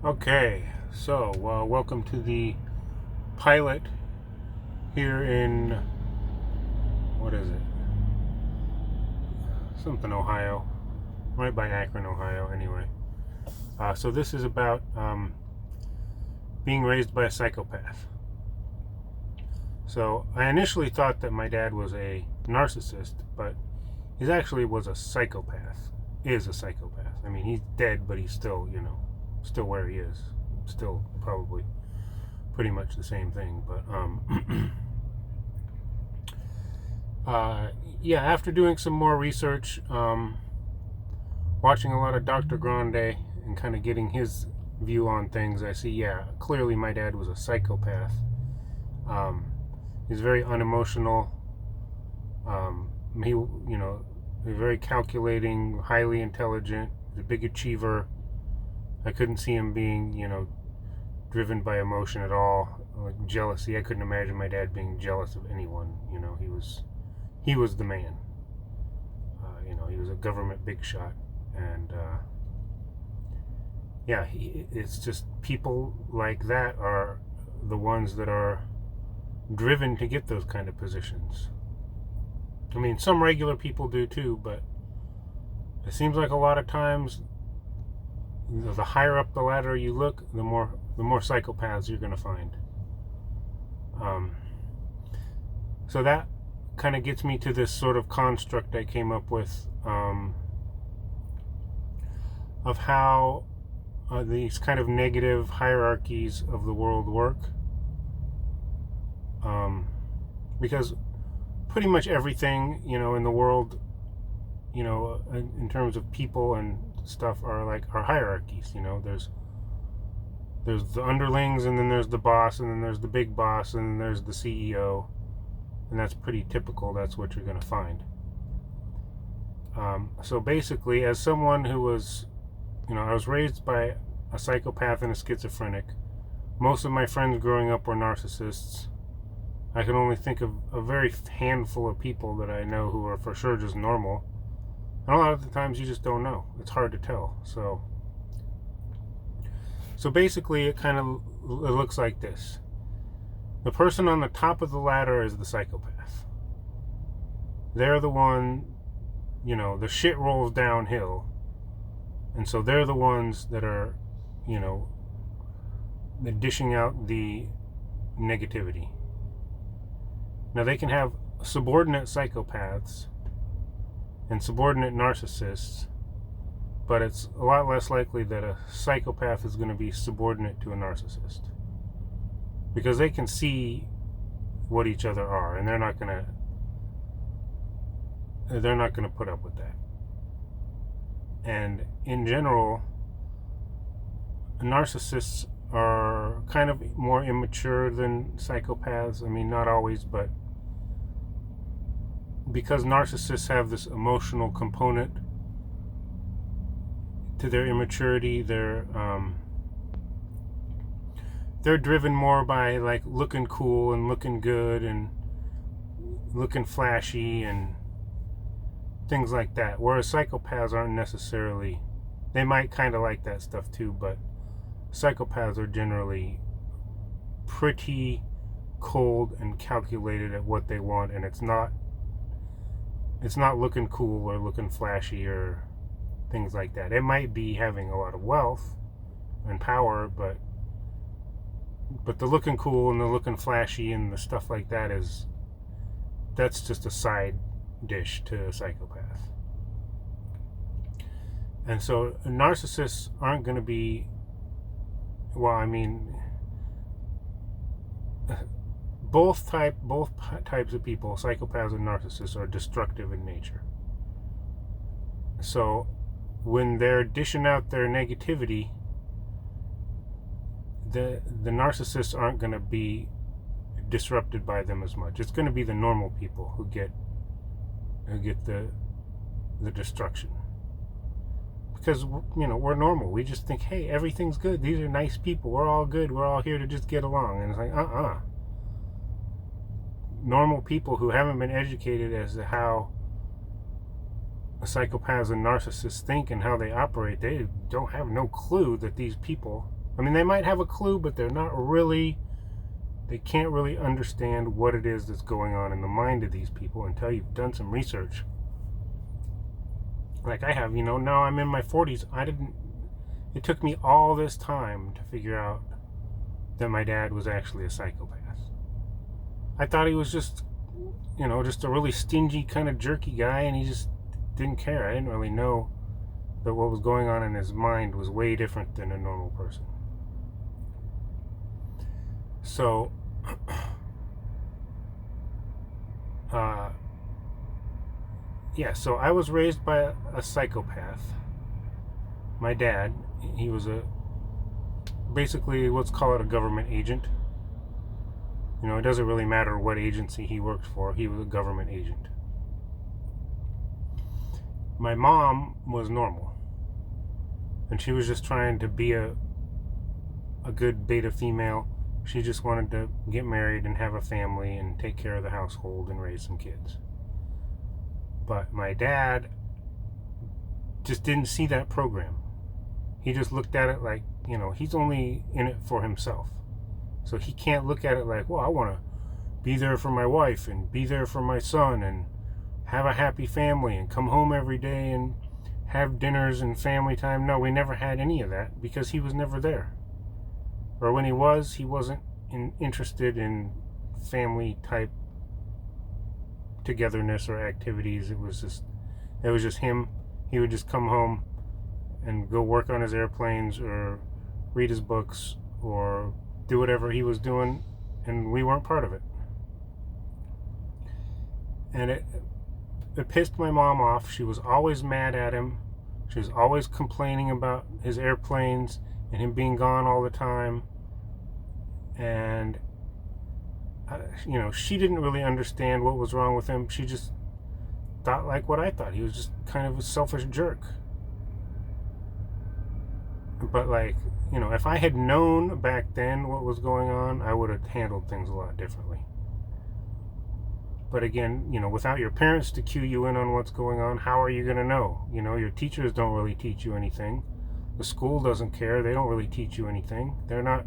Okay, so welcome to the pilot here in, what is it? Something, Ohio, right by Akron, Ohio. Anyway, so this is about being raised by a psychopath. So I initially thought that my dad was a narcissist, but he actually was a psychopath. Is a psychopath. I mean, he's dead, but he's still, still where he is. Still probably pretty much the same thing, but yeah, after doing some more research, watching a lot of Dr. Grande and kind of getting his view on things, I see, yeah, clearly my dad was a psychopath. He's very unemotional. He's very calculating, highly intelligent, a big achiever. I couldn't see him being, driven by emotion at all, like jealousy. I couldn't imagine my dad being jealous of anyone. He was the man. He was a government big shot, and yeah, it's just people like that are the ones that are driven to get those kind of positions. I mean, some regular people do too, but it seems like a lot of times, the higher up the ladder you look, the more psychopaths you're going to find. So that kind of gets me to this sort of construct I came up with, of how these kind of negative hierarchies of the world work. Because pretty much everything, in the world, in terms of people and stuff, are hierarchies. There's the underlings, and then there's the boss, and then there's the big boss, and then there's the CEO, and that's pretty typical. That's what you're going to find. So basically, as someone who was, I was raised by a psychopath and a schizophrenic. Most of my friends growing up were narcissists. I can only think of a very handful of people that I know who are for sure just normal. And a lot of the times you just don't know. It's hard to tell. So basically it looks like this. The person on the top of the ladder is the psychopath. They're the one, the shit rolls downhill. And so they're the ones that are, they're dishing out the negativity. Now, they can have subordinate psychopaths and subordinate narcissists, but it's a lot less likely that a psychopath is going to be subordinate to a narcissist, because they can see what each other are, and they're not going to put up with that. And in general, narcissists are kind of more immature than psychopaths. I mean, not always, but because narcissists have this emotional component to their immaturity, they're driven more by like looking cool and looking good and looking flashy and things like that. Whereas psychopaths aren't necessarily, they might kind of like that stuff too, but psychopaths are generally pretty cold and calculated at what they want, and it's not looking cool or looking flashy or things like that. It might be having a lot of wealth and power, but the looking cool and the looking flashy and the stuff like that that's just a side dish to a psychopath. And so narcissists aren't going to be, well, I mean, both types of people, psychopaths and narcissists, are destructive in nature. So when they're dishing out their negativity, the narcissists aren't going to be disrupted by them as much. It's going to be the normal people who get the destruction. Because, we're normal. We just think, hey, everything's good. These are nice people. We're all good. We're all here to just get along. And it's like, normal people who haven't been educated as to how psychopaths and narcissists think and how they operate, they don't have no clue that these people I mean, they might have a clue, but they're not really, they can't really understand what it is that's going on in the mind of these people until you've done some research. Like I have, now I'm in my 40s. It took me all this time to figure out that my dad was actually a psychopath. I thought he was just a really stingy, kind of jerky guy, and he just didn't care. I didn't really know that what was going on in his mind was way different than a normal person. So, so I was raised by a psychopath. My dad, he was basically, let's call it a government agent. It doesn't really matter what agency he worked for. He was a government agent. My mom was normal. And she was just trying to be a good beta female. She just wanted to get married and have a family and take care of the household and raise some kids. But my dad just didn't see that program. He just looked at it like, he's only in it for himself. So he can't look at it like, well, I want to be there for my wife and be there for my son and have a happy family and come home every day and have dinners and family time. No, we never had any of that because he was never there. Or when he wasn't interested in family type togetherness or activities. It was just him. He would just come home and go work on his airplanes or read his books or do whatever he was doing, and we weren't part of it. And it pissed my mom off. She was always mad at him. She was always complaining about his airplanes and him being gone all the time. And she didn't really understand what was wrong with him. She just thought like what I thought. He was just kind of a selfish jerk. But if I had known back then what was going on, I would have handled things a lot differently. But again, without your parents to cue you in on what's going on, how are you going to know? Your teachers don't really teach you anything. The school doesn't care. They don't really teach you anything. They're not,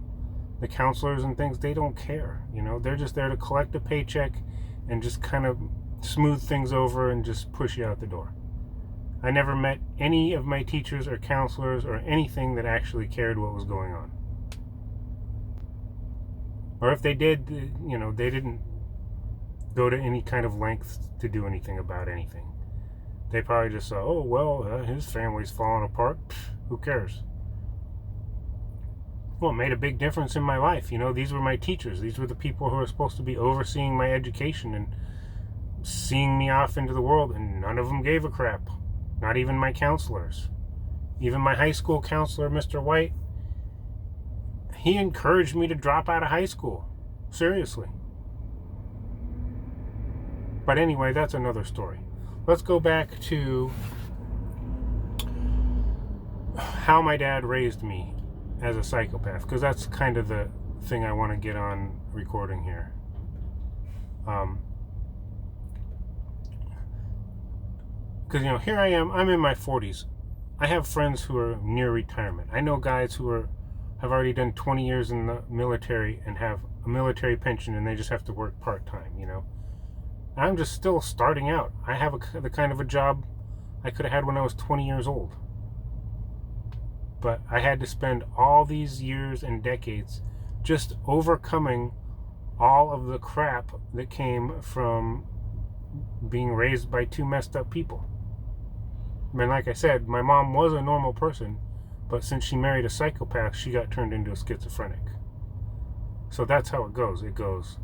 the counselors and things, they don't care. They're just there to collect a paycheck and just kind of smooth things over and just push you out the door. I never met any of my teachers or counselors or anything that actually cared what was going on. Or if they did, they didn't go to any kind of lengths to do anything about anything. They probably just saw, oh, well, his family's falling apart. Pfft, who cares? Well, it made a big difference in my life. These were my teachers. These were the people who were supposed to be overseeing my education and seeing me off into the world, and none of them gave a crap. Not even my counselors. Even my high school counselor, Mr. White, he encouraged me to drop out of high school. Seriously. But anyway, that's another story. Let's go back to how my dad raised me as a psychopath, because that's kind of the thing I want to get on recording here. Because, here I am, I'm in my 40s. I have friends who are near retirement. I know guys who have already done 20 years in the military and have a military pension and they just have to work part-time, I'm just still starting out. I have the kind of a job I could have had when I was 20 years old. But I had to spend all these years and decades just overcoming all of the crap that came from being raised by two messed up people. I mean, like I said, my mom was a normal person, but since she married a psychopath, she got turned into a schizophrenic. So that's how it goes. It goes,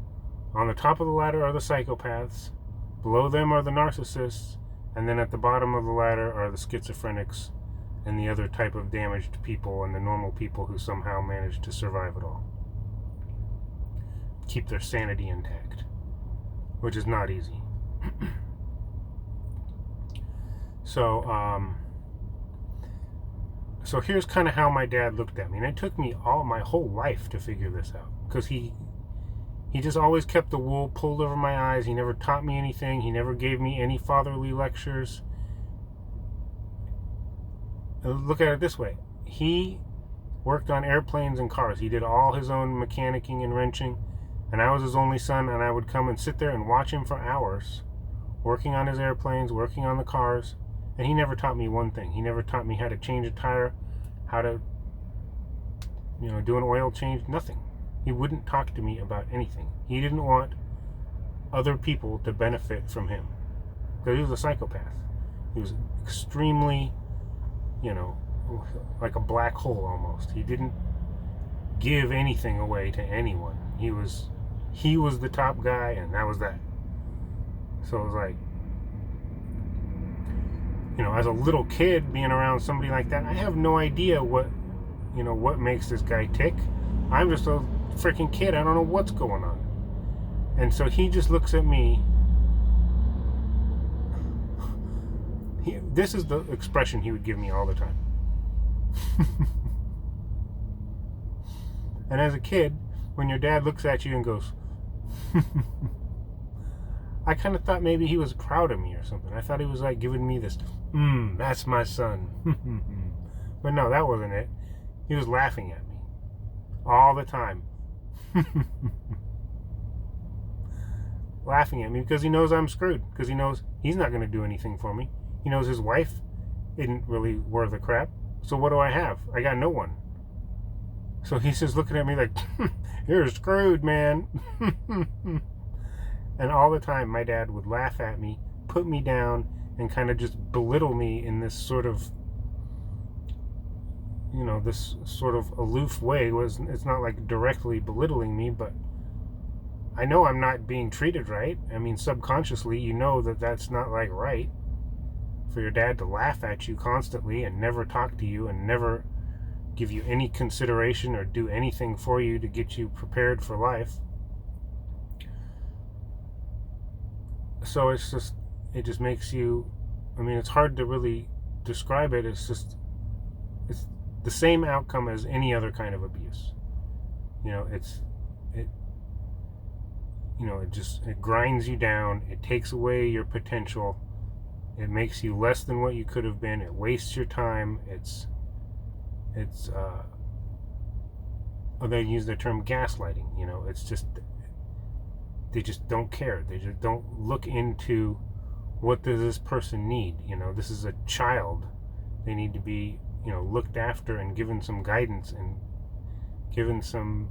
on the top of the ladder are the psychopaths, below them are the narcissists, and then at the bottom of the ladder are the schizophrenics and the other type of damaged people and the normal people who somehow manage to survive it all. Keep their sanity intact, which is not easy. So here's kind of how my dad looked at me. And it took me my whole life to figure this out. Because he just always kept the wool pulled over my eyes. He never taught me anything. He never gave me any fatherly lectures. Look at it this way. He worked on airplanes and cars. He did all his own mechanicking and wrenching, and I was his only son, and I would come and sit there and watch him for hours, working on his airplanes, working on the cars, and he never taught me one thing. He never taught me how to change a tire, how to, do an oil change, nothing. He wouldn't talk to me about anything. He didn't want other people to benefit from him, because he was a psychopath. He was extremely, like a black hole almost. He didn't give anything away to anyone. He was the top guy, and that was that. So it was like, as a little kid being around somebody like that, I have no idea what makes this guy tick. I'm just a freaking kid. I don't know what's going on. And so he just looks at me. This is the expression he would give me all the time. And as a kid, when your dad looks at you and goes, I kind of thought maybe he was proud of me or something. I thought he was like giving me this, that's my son. But no, that wasn't it. He was laughing at me all the time. Laughing at me because he knows I'm screwed, because he knows he's not going to do anything for me. He knows his wife isn't really worth a crap. So what do I have? I got no one. So he's just looking at me like, you're screwed, man. And all the time my dad would laugh at me, put me down, and kind of just belittle me in this sort of, this sort of aloof way. It's not like directly belittling me, but I know I'm not being treated right. I mean, subconsciously, that's not like right for your dad to laugh at you constantly and never talk to you and never give you any consideration or do anything for you to get you prepared for life. So it just makes you, it's hard to really describe it. It's the same outcome as any other kind of abuse. It grinds you down. It takes away your potential. It makes you less than what you could have been. It wastes your time. They use the term gaslighting. It's just, they just don't care. They just don't look into what does this person need. This is a child. They need to be, looked after and given some guidance and given some,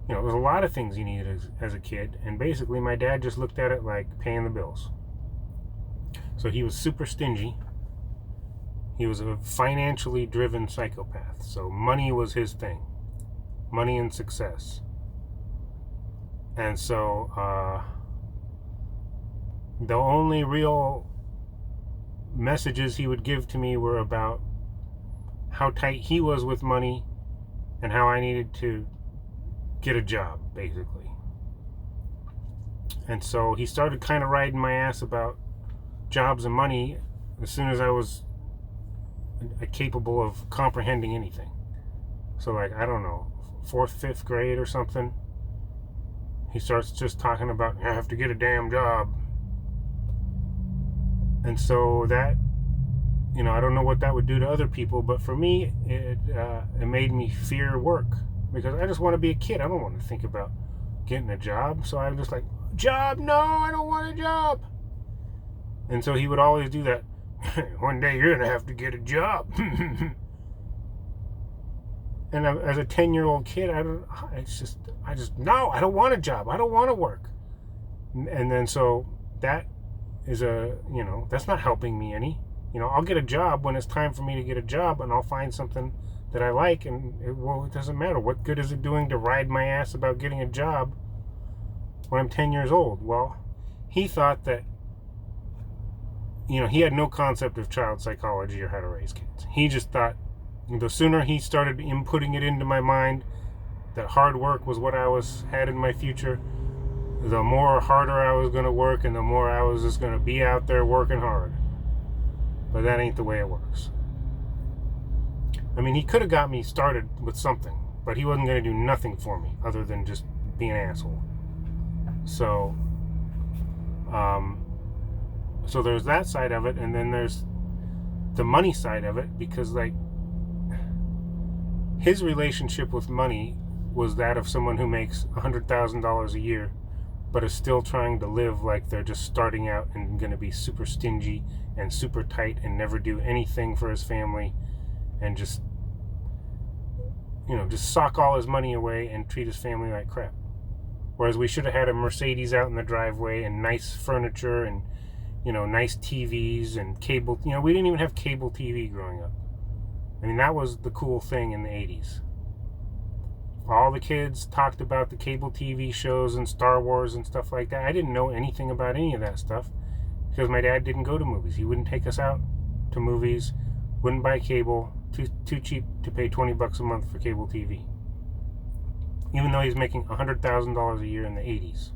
there's a lot of things you need as a kid. And basically my dad just looked at it like paying the bills. So he was super stingy. He was a financially driven psychopath. So money was his thing. Money and success. And so the only real messages he would give to me were about how tight he was with money and how I needed to get a job, basically. And so he started kind of riding my ass about jobs and money as soon as I was capable of comprehending anything. So like, I don't know, 4th, 5th grade or something, he starts just talking about, I have to get a damn job. And so that, I don't know what that would do to other people, but for me, it made me fear work, because I just want to be a kid. I don't want to think about getting a job. So I'm just like, job? No, I don't want a job. And so he would always do that. One day you're going to have to get a job. And as a 10-year-old kid, no, I don't want a job. I don't want to work. And then so that is that's not helping me any. I'll get a job when it's time for me to get a job, and I'll find something that I like, and it doesn't matter. What good is it doing to ride my ass about getting a job when I'm 10 years old? Well, he thought that, he had no concept of child psychology or how to raise kids. He just thought the sooner he started inputting it into my mind that hard work was what I had in my future, the more harder I was going to work, and the more I was just going to be out there working hard. But that ain't the way it works. He could have got me started with something, but he wasn't going to do nothing for me other than just be an asshole. So, so there's that side of it, and then there's the money side of it, because like, his relationship with money was that of someone who makes $100,000 a year but is still trying to live like they're just starting out and going to be super stingy and super tight and never do anything for his family and just sock all his money away and treat his family like crap. Whereas we should have had a Mercedes out in the driveway and nice furniture and nice TVs and cable. We didn't even have cable TV growing up. I mean, that was the cool thing in the 80s. All the kids talked about the cable TV shows and Star Wars and stuff like that. I didn't know anything about any of that stuff because my dad didn't go to movies. He wouldn't take us out to movies, wouldn't buy cable, too cheap to pay $20 a month for cable TV. Even though he's making $100,000 a year in the 80s,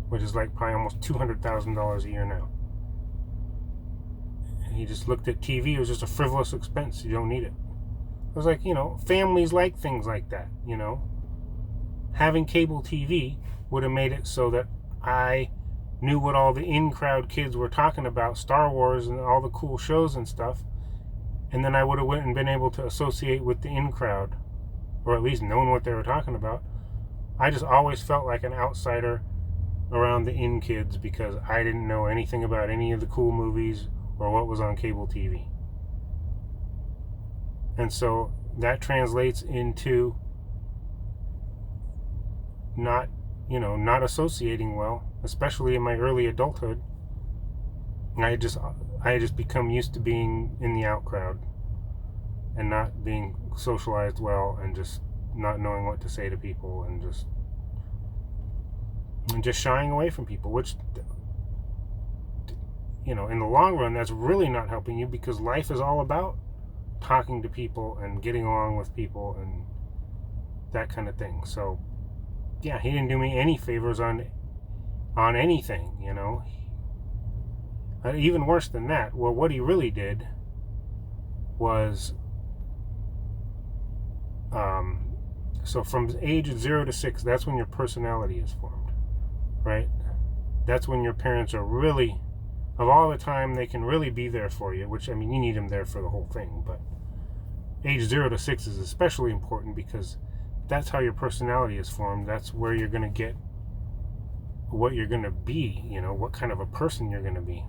which is like probably almost $200,000 a year now. And he just looked at TV. It was just a frivolous expense. You don't need it. I was like, families like things like that, Having cable TV would have made it so that I knew what all the in-crowd kids were talking about, Star Wars and all the cool shows and stuff, and then I would have went and been able to associate with the in-crowd, or at least known what they were talking about. I just always felt like an outsider around the in-kids because I didn't know anything about any of the cool movies or what was on cable TV. And so that translates into not associating well, especially in my early adulthood. I had just become used to being in the out crowd and not being socialized well and just not knowing what to say to people and just shying away from people, which in the long run, that's really not helping you because life is all about talking to people and getting along with people and that kind of thing. So yeah, he didn't do me any favors on anything, even worse than that. Well, what he really did was so from age 0 to 6, that's when your personality is formed, right? That's when your parents are really, of all the time they can really be there for you, which, I mean, you need them there for the whole thing, but age 0 to 6 is especially important because that's how your personality is formed. That's where you're going to get what you're going to be, what kind of a person you're going to be.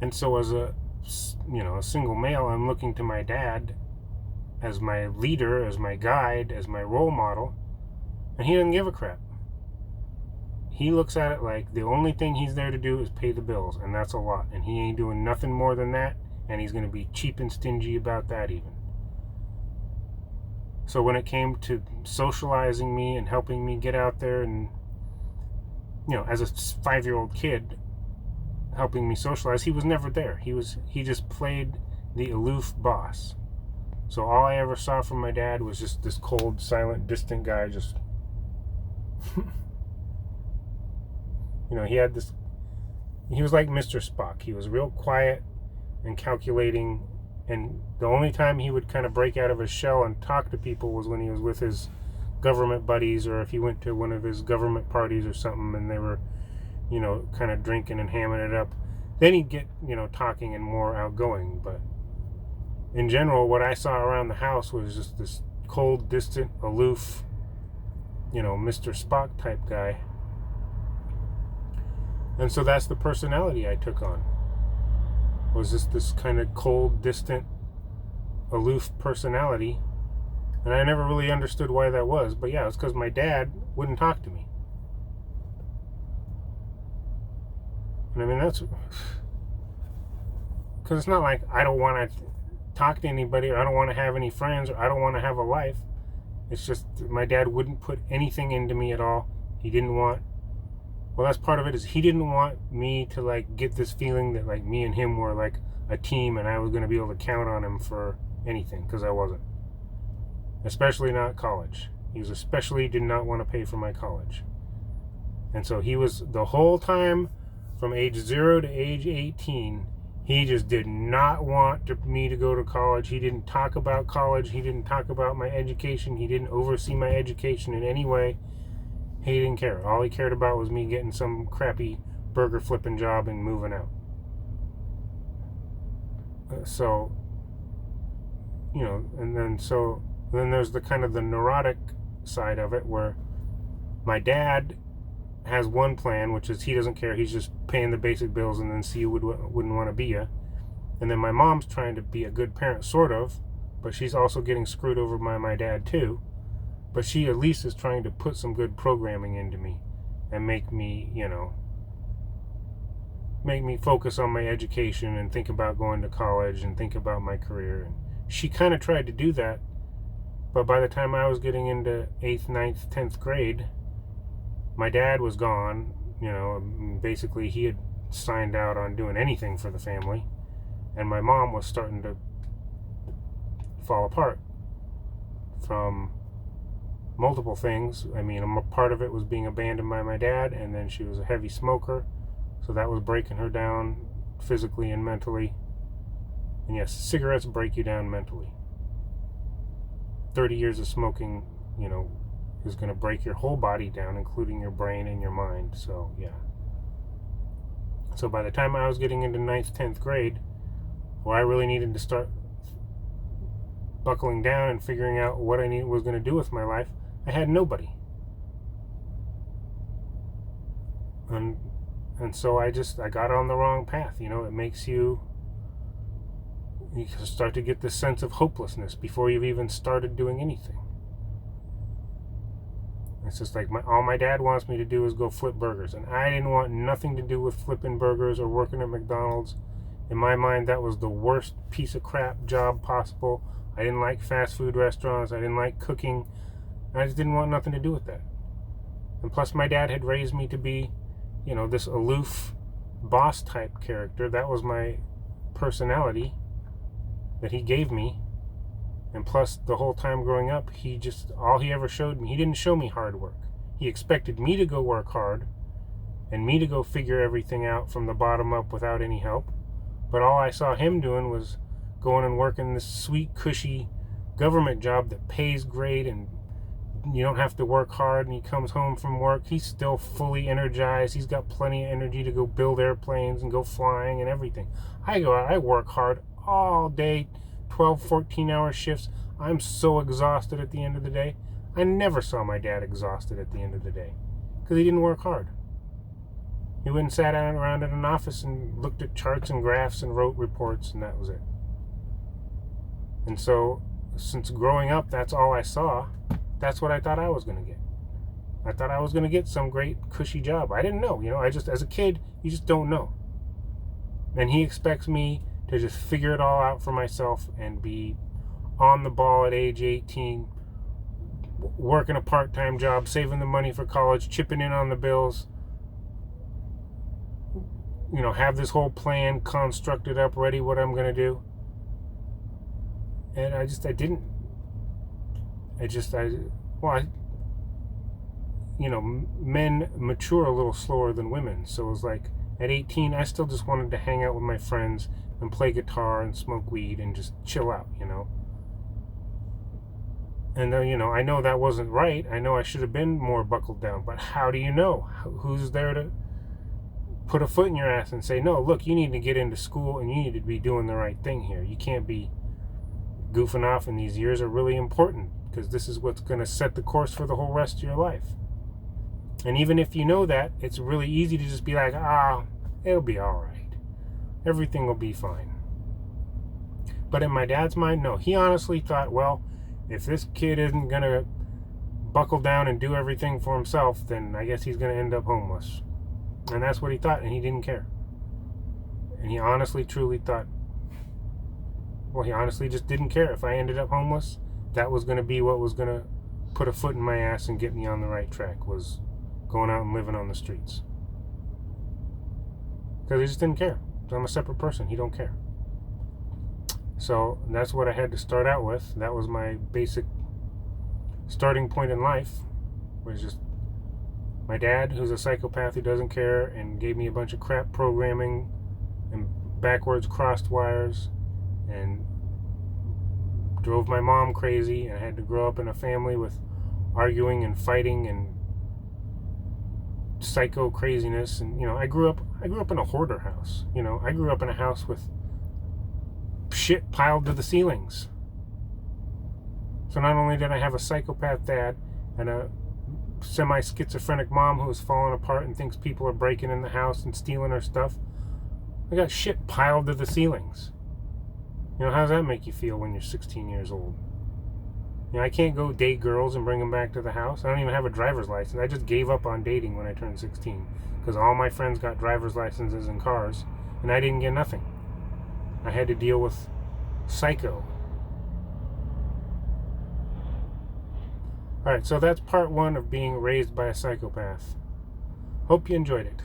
And so as a single male, I'm looking to my dad as my leader, as my guide, as my role model, and he doesn't give a crap. He looks at it like the only thing he's there to do is pay the bills, and that's a lot, and he ain't doing nothing more than that, and he's going to be cheap and stingy about that even. So when it came to socializing me and helping me get out there and, as a 5-year-old kid, helping me socialize, he was never there. He just played the aloof boss. So all I ever saw from my dad was just this cold, silent, distant guy just he was like Mr. Spock. He was real quiet and calculating, and the only time he would kind of break out of his shell and talk to people was when he was with his government buddies, or if he went to one of his government parties or something and they were kind of drinking and hamming it up. Then he'd get talking and more outgoing. But in general, what I saw around the house was just this cold, distant, aloof, Mr. Spock type guy. And so that's the personality I took on, was just this kind of cold, distant, aloof personality. And I never really understood why that was. But yeah, it's because my dad wouldn't talk to me. And I mean, that's because it's not like I don't want to talk to anybody, or I don't want to have any friends, or I don't want to have a life. It's just my dad wouldn't put anything into me at all. He didn't want, well, that's part of it, is he didn't want me to like get this feeling that like me and him were like a team and I was going to be able to count on him for anything, because I wasn't. Especially not college. He was especially did not want to pay for my college. And so he was, the whole time from age 0 to age 18, he just did not want me to go to college. He didn't talk about college. He didn't talk about my education. He didn't oversee my education in any way. He didn't care. All he cared about was me getting some crappy burger flipping job and moving out. So, then there's the kind of the neurotic side of it, where my dad has one plan, which is he doesn't care, he's just paying the basic bills, and then see you wouldn't want to be you. And then my mom's trying to be a good parent, sort of, but she's also getting screwed over by my dad too. But she at least is trying to put some good programming into me and make me focus on my education and think about going to college and think about my career. And she kind of tried to do that, but by the time I was getting into 8th, 9th, 10th grade, my dad was gone. Basically he had signed out on doing anything for the family, and my mom was starting to fall apart from multiple things. I mean, a part of it was being abandoned by my dad, and then she was a heavy smoker, so that was breaking her down physically and mentally. And yes, cigarettes break you down mentally. 30 years of smoking, is going to break your whole body down, including your brain and your mind. So yeah. So by the time I was getting into 9th, 10th grade, where I really needed to start buckling down and figuring out what I was going to do with my life, I had nobody. And so I got on the wrong path. It makes you start to get this sense of hopelessness before you've even started doing anything. It's just like all my dad wants me to do is go flip burgers, and I didn't want nothing to do with flipping burgers or working at McDonald's. In my mind, that was the worst piece of crap job possible. I didn't like fast food restaurants. I didn't like cooking. I just didn't want nothing to do with that. And plus, my dad had raised me to be, this aloof boss type character. That was my personality that he gave me. And plus, the whole time growing up, all he ever showed me, he didn't show me hard work. He expected me to go work hard and me to go figure everything out from the bottom up without any help. But all I saw him doing was going and working this sweet, cushy government job that pays great, and you don't have to work hard. And he comes home from work, he's still fully energized. He's got plenty of energy to go build airplanes and go flying and everything. I go out, I work hard all day, 12, 14-hour shifts. I'm so exhausted at the end of the day. I never saw my dad exhausted at the end of the day because he didn't work hard. He went and sat around in an office and looked at charts and graphs and wrote reports, and that was it. And so, since growing up, that's all I saw. That's what I thought I was going to get. I thought I was going to get some great, cushy job. I didn't know. As a kid, you just don't know. And he expects me to just figure it all out for myself and be on the ball at age 18, working a part-time job, saving the money for college, chipping in on the bills, have this whole plan constructed up, ready, what I'm going to do. And men mature a little slower than women. So it was like, at 18, I still just wanted to hang out with my friends and play guitar and smoke weed and just chill out, And I know that wasn't right. I know I should have been more buckled down. But how do you know? Who's there to put a foot in your ass and say, no, look, you need to get into school and you need to be doing the right thing here. You can't be goofing off, and these years are really important because this is what's going to set the course for the whole rest of your life. And even if you know that, it's really easy to just be like, it'll be all right. Everything will be fine. But in my dad's mind, no. He honestly thought, well, if this kid isn't going to buckle down and do everything for himself, then I guess he's going to end up homeless. And that's what he thought, and he didn't care. And he honestly, truly thought, he honestly just didn't care. If I ended up homeless, that was going to be what was going to put a foot in my ass and get me on the right track, was going out and living on the streets. Because he just didn't care. I'm a separate person. He don't care. So that's what I had to start out with. That was my basic starting point in life, was just my dad, who's a psychopath who doesn't care and gave me a bunch of crap programming and backwards crossed wires and drove my mom crazy, and I had to grow up in a family with arguing and fighting and psycho craziness. And I grew up in a hoarder house. I grew up in a house with shit piled to the ceilings. So not only did I have a psychopath dad and a semi-schizophrenic mom who is falling apart and thinks people are breaking in the house and stealing her stuff, I got shit piled to the ceilings. You know, how does that make you feel when you're 16 years old? You know, I can't go date girls and bring them back to the house. I don't even have a driver's license. I just gave up on dating when I turned 16 because all my friends got driver's licenses and cars, and I didn't get nothing. I had to deal with Psycho. Alright, so that's part 1 of being raised by a psychopath. Hope you enjoyed it.